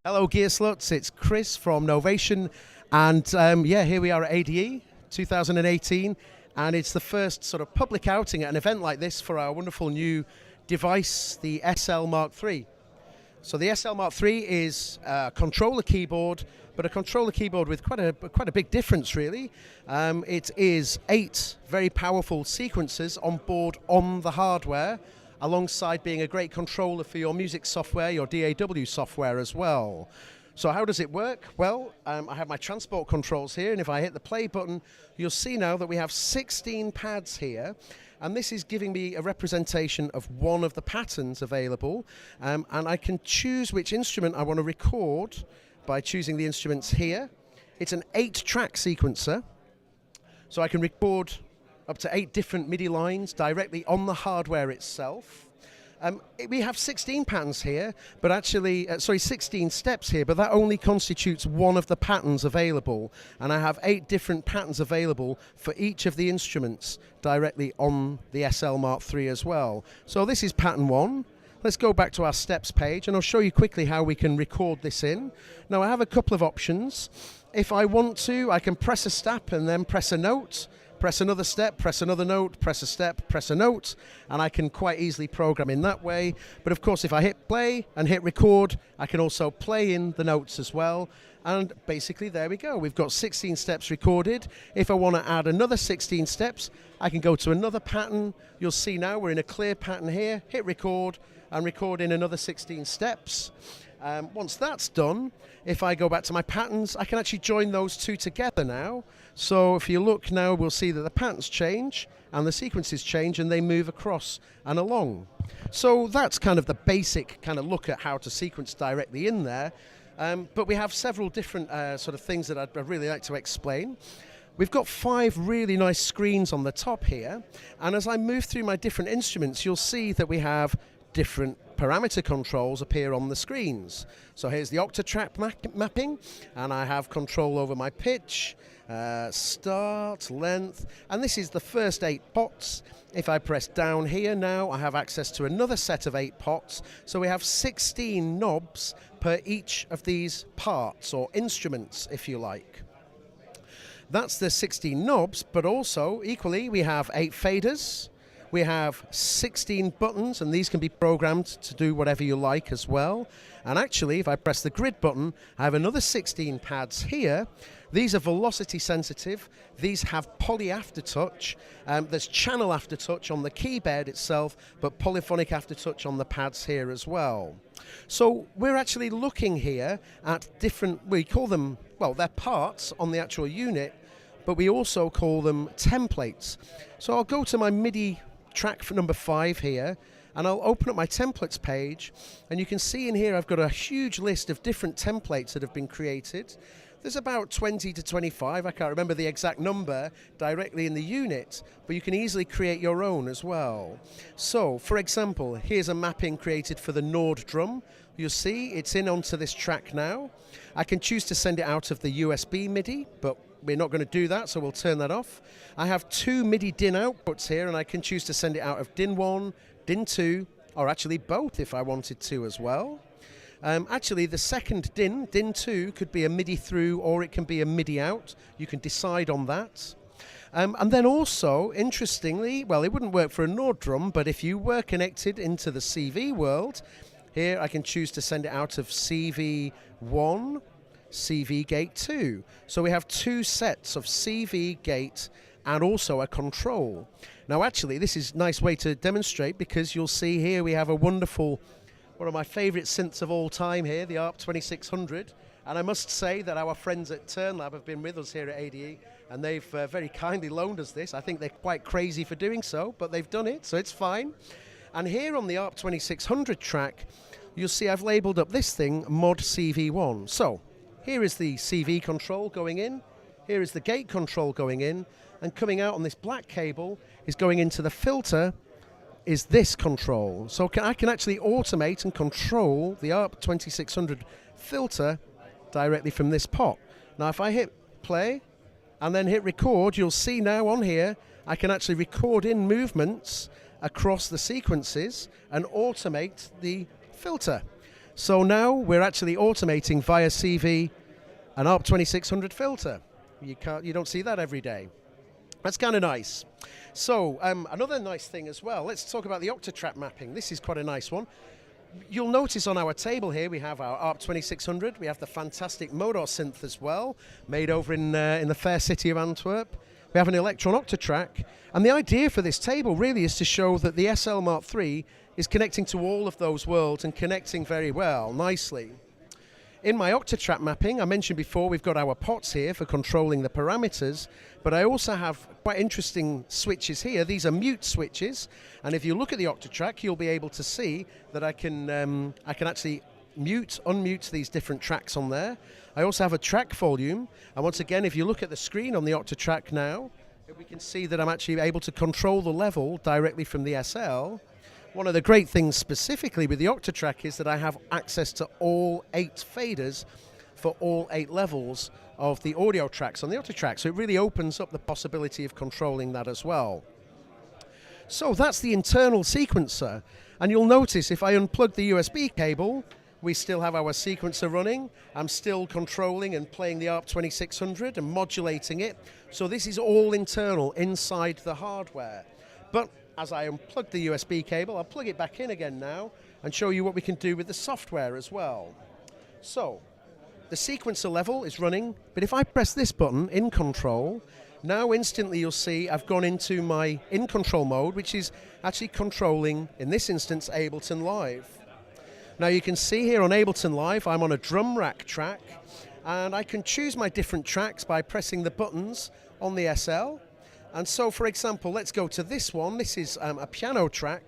Hello Gear Sluts, it's Chris from Novation, and here we are at ADE 2018, and it's the first sort of public outing at an event like this for our wonderful new device, the SL Mark III. So the SL Mark III is a controller keyboard, but a controller keyboard with quite a big difference really. It is 8 very powerful sequencers on board on the hardware, alongside being a great controller for your music software, your DAW software as well. So how does it work? Well, I have my transport controls here, and if I hit the play button, you'll see now that we have 16 pads here, and this is giving me a representation of one of the patterns available, and I can choose which instrument I want to record by choosing the instruments here. It's an 8-track sequencer, so I can record up to 8 different MIDI lines directly on the hardware itself. We have 16 patterns here, but actually, 16 steps here, but that only constitutes one of the patterns available. And I have 8 different patterns available for each of the instruments directly on the SL Mark III as well. So this is pattern 1. Let's go back to our steps page, and I'll show you quickly how we can record this in. Now I have a couple of options. If I want to, I can press a step and then press a note. Press another step, press another note, press a step, press a note, and I can quite easily program in that way. But of course, if I hit play and hit record, I can also play in the notes as well. And basically, there we go. We've got 16 steps recorded. If I want to add another 16 steps, I can go to another pattern. You'll see now we're in a clear pattern here, hit record, and record in another 16 steps. Once that's done, if I go back to my patterns, I can actually join those two together now. So if you look now, we'll see that the patterns change and the sequences change, and they move across and along. So that's kind of the basic kind of look at how to sequence directly in there. But we have several different sort of things that I'd really like to explain. We've got 5 really nice screens on the top here, and as I move through my different instruments, you'll see that we have different parameter controls appear on the screens. So here's the octatrack mapping, and I have control over my pitch, start, length, and this is the first 8 pots. If I press down here now, I have access to another set of 8 pots, so we have 16 knobs per each of these parts, or instruments if you like. That's the 16 knobs, but also equally we have 8 faders. We have 16 buttons, and these can be programmed to do whatever you like as well. And actually, if I press the grid button, I have another 16 pads here. These are velocity sensitive. These have poly aftertouch. There's channel aftertouch on the keyboard itself, but polyphonic aftertouch on the pads here as well. So we're actually looking here at different, we call them, well, they're parts on the actual unit, but we also call them templates. So I'll go to my MIDI track for number 5 here, and I'll open up my templates page, and you can see in here I've got a huge list of different templates that have been created. There's about 20 to 25, I can't remember the exact number directly in the unit, but you can easily create your own as well. So for example, here's a mapping created for the Nord drum. You'll see it's in onto this track now. I can choose to send it out of the USB MIDI, but we're not going to do that, so we'll turn that off. I have 2 MIDI DIN outputs here, and I can choose to send it out of DIN 1, DIN 2, or actually both if I wanted to as well. Actually, the second DIN, DIN 2, could be a MIDI through, or it can be a MIDI out. You can decide on that. And then also, interestingly, well, it wouldn't work for a Nord drum, but if you were connected into the CV world, here I can choose to send it out of CV1, CV gate 2. So we have 2 sets of CV gate and also a control. Now actually this is a nice way to demonstrate, because you'll see here we have a wonderful, one of my favorite synths of all time here, the ARP 2600. And I must say that our friends at TurnLab have been with us here at ADE, and they've very kindly loaned us this. I think they're quite crazy for doing so, but they've done it, so it's fine. And here on the ARP 2600 track, you'll see I've labeled up this thing Mod CV1. So here is the CV control going in, here is the gate control going in, and coming out on this black cable is going into the filter is this control. So I can actually automate and control the ARP 2600 filter directly from this pot. Now if I hit play and then hit record, you'll see now on here I can actually record in movements across the sequences and automate the filter. So now we're actually automating via CV an ARP 2600 filter. You don't see that every day. That's kind of nice. So another nice thing as well, let's talk about the octatrack mapping. This is quite a nice one. You'll notice on our table here we have our ARP 2600, we have the fantastic Motor synth as well, made over in the fair city of Antwerp. We have an Electron octatrack, and the idea for this table really is to show that the SL Mark III is connecting to all of those worlds and connecting very well, nicely. In my octatrack mapping, I mentioned before we've got our pots here for controlling the parameters, but I also have quite interesting switches here. These are mute switches, and if you look at the octatrack, you'll be able to see that I can actually mute, unmute these different tracks on there. I also have a track volume, and once again, if you look at the screen on the octatrack now, we can see that I'm actually able to control the level directly from the SL. One of the great things specifically with the octatrack is that I have access to all 8 faders for all 8 levels of the audio tracks on the octatrack, so it really opens up the possibility of controlling that as well. So that's the internal sequencer, and you'll notice if I unplug the USB cable, we still have our sequencer running. I'm still controlling and playing the ARP 2600 and modulating it, so this is all internal inside the hardware. But as I unplug the USB cable, I'll plug it back in again now and show you what we can do with the software as well. So, the sequencer level is running, but if I press this button, in control, now instantly you'll see I've gone into my in control mode, which is actually controlling, in this instance, Ableton Live. Now you can see here on Ableton Live, I'm on a drum rack track, and I can choose my different tracks by pressing the buttons on the SL. And so, for example, let's go to this one. This is a piano track.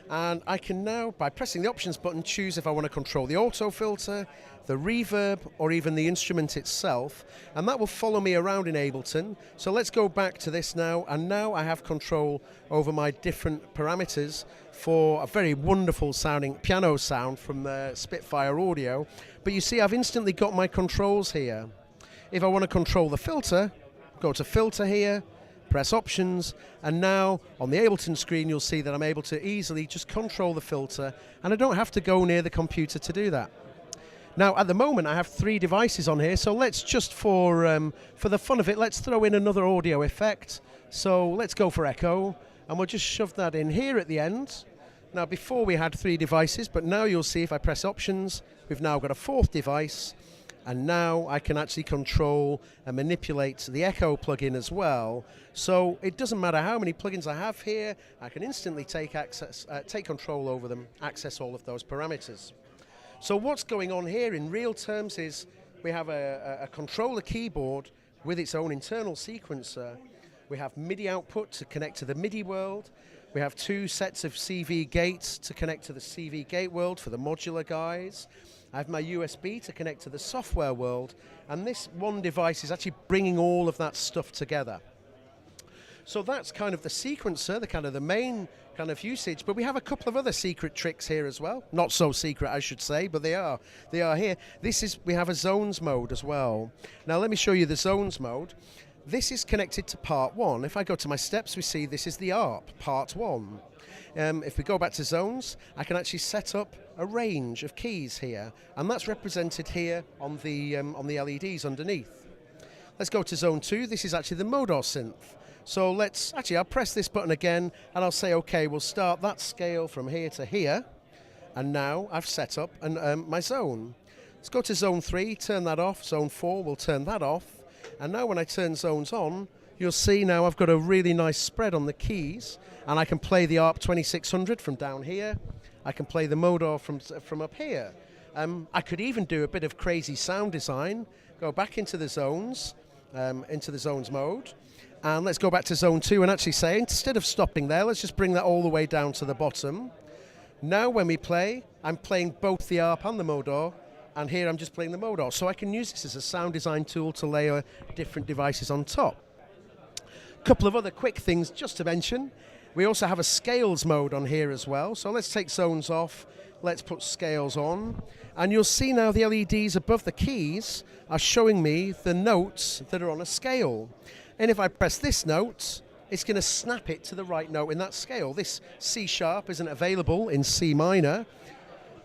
And I can now, by pressing the options button, choose if I want to control the auto filter, the reverb, or even the instrument itself. And that will follow me around in Ableton. So let's go back to this now. And now I have control over my different parameters for a very wonderful sounding piano sound from the Spitfire Audio. But you see, I've instantly got my controls here. If I want to control the filter, go to filter here, press options, and now on the Ableton screen you'll see that I'm able to easily just control the filter, and I don't have to go near the computer to do that. Now at the moment I have 3 devices on here, so let's just for the fun of it, let's throw in another audio effect. So let's go for echo, and we'll just shove that in here at the end. Now before we had 3 devices, but now you'll see if I press options, we've now got a 4th device. And now I can actually control and manipulate the echo plugin as well. So it doesn't matter how many plugins I have here, I can instantly take control over them, access all of those parameters. So what's going on here in real terms is we have a controller keyboard with its own internal sequencer. We have MIDI output to connect to the MIDI world. We have 2 sets of CV gates to connect to the CV gate world for the modular guys. I have my USB to connect to the software world, and this one device is actually bringing all of that stuff together. So that's kind of the sequencer, the main kind of usage, but we have a couple of other secret tricks here as well. Not so secret, I should say, but they are here. We have a zones mode as well. Now let me show you the zones mode. This is connected to part 1. If I go to my steps, we see this is the ARP, part 1. If we go back to zones, I can actually set up a range of keys here, and that's represented here on the LEDs underneath. Let's go to zone 2. This is actually the Motor synth. So I'll press this button again, and I'll say, okay, we'll start that scale from here to here, and now I've set up my zone. Let's go to zone 3, turn that off. Zone 4, we'll turn that off. And now when I turn zones on, you'll see now I've got a really nice spread on the keys, and I can play the ARP 2600 from down here. I can play the Motor from up here. I could even do a bit of crazy sound design, go back into the zones mode, and let's go back to zone 2 and actually say, instead of stopping there, let's just bring that all the way down to the bottom. Now when we play, I'm playing both the ARP and the Motor, and here I'm just playing the Motor. So I can use this as a sound design tool to layer different devices on top. A couple of other quick things just to mention. We also have a scales mode on here as well. So let's take zones off, let's put scales on, and you'll see now the LEDs above the keys are showing me the notes that are on a scale. And if I press this note, it's going to snap it to the right note in that scale. This C sharp isn't available in C minor,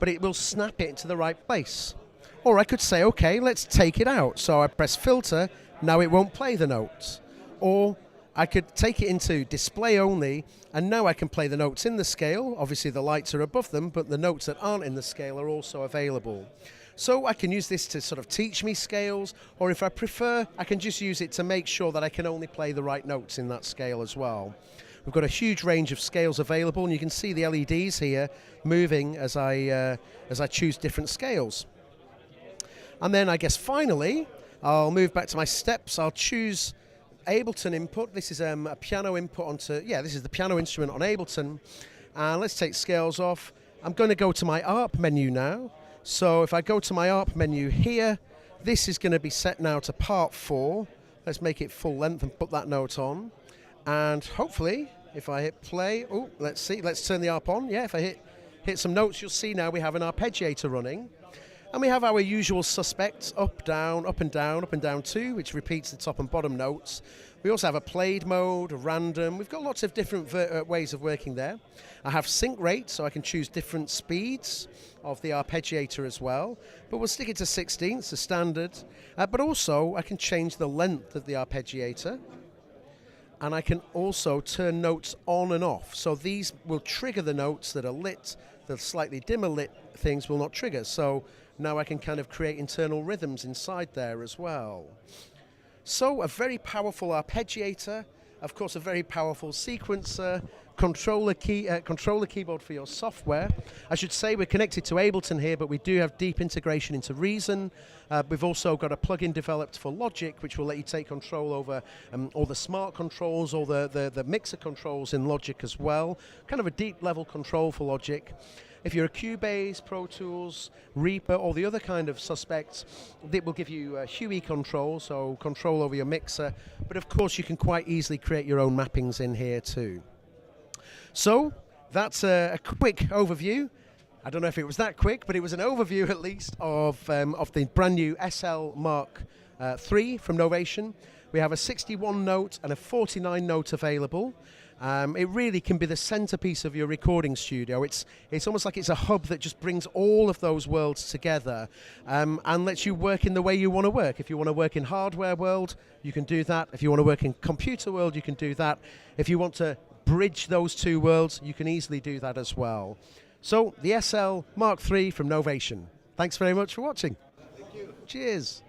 but it will snap it into the right place. Or I could say, okay, let's take it out. So I press filter, now it won't play the notes. Or I could take it into display only, and now I can play the notes in the scale. Obviously the lights are above them, but the notes that aren't in the scale are also available. So I can use this to sort of teach me scales, or if I prefer, I can just use it to make sure that I can only play the right notes in that scale as well. We've got a huge range of scales available, and you can see the LEDs here moving as I choose different scales. And then I guess finally, I'll move back to my steps. I'll choose Ableton input. This is a piano input onto, this is the piano instrument on Ableton. And let's take scales off. I'm going to go to my ARP menu now. So if I go to my ARP menu here, this is going to be set now to part 4. Let's make it full length and put that note on. And hopefully, if I hit play, let's see, let's turn the ARP on. Yeah, if I hit some notes, you'll see now we have an arpeggiator running. And we have our usual suspects, up, down, up and down 2, which repeats the top and bottom notes. We also have a played mode, a random. We've got lots of different ways of working there. I have sync rate, so I can choose different speeds of the arpeggiator as well. But we'll stick it to 16ths, the standard. But also, I can change the length of the arpeggiator. And I can also turn notes on and off. So these will trigger the notes that are lit. The slightly dimmer lit things will not trigger. So now I can kind of create internal rhythms inside there as well. So a very powerful arpeggiator, of course a very powerful sequencer, controller keyboard for your software. I should say we're connected to Ableton here, but we do have deep integration into Reason. We've also got a plugin developed for Logic, which will let you take control over all the smart controls, all the mixer controls in Logic as well. Kind of a deep level control for Logic. If you're a Cubase, Pro Tools, Reaper, or the other kind of suspects, it will give you HUI control, so control over your mixer. But of course, you can quite easily create your own mappings in here too. So that's a quick overview. I don't know if it was that quick, but it was an overview at least of the brand new SL Mark III from Novation. We have a 61 note and a 49 note available. It really can be the centerpiece of your recording studio. It's almost like it's a hub that just brings all of those worlds together and lets you work in the way you want to work. If you want to work in hardware world, you can do that. If you want to work in computer world, you can do that. If you want to bridge those two worlds, you can easily do that as well. So the SL Mark III from Novation. Thanks very much for watching. Thank you. Cheers.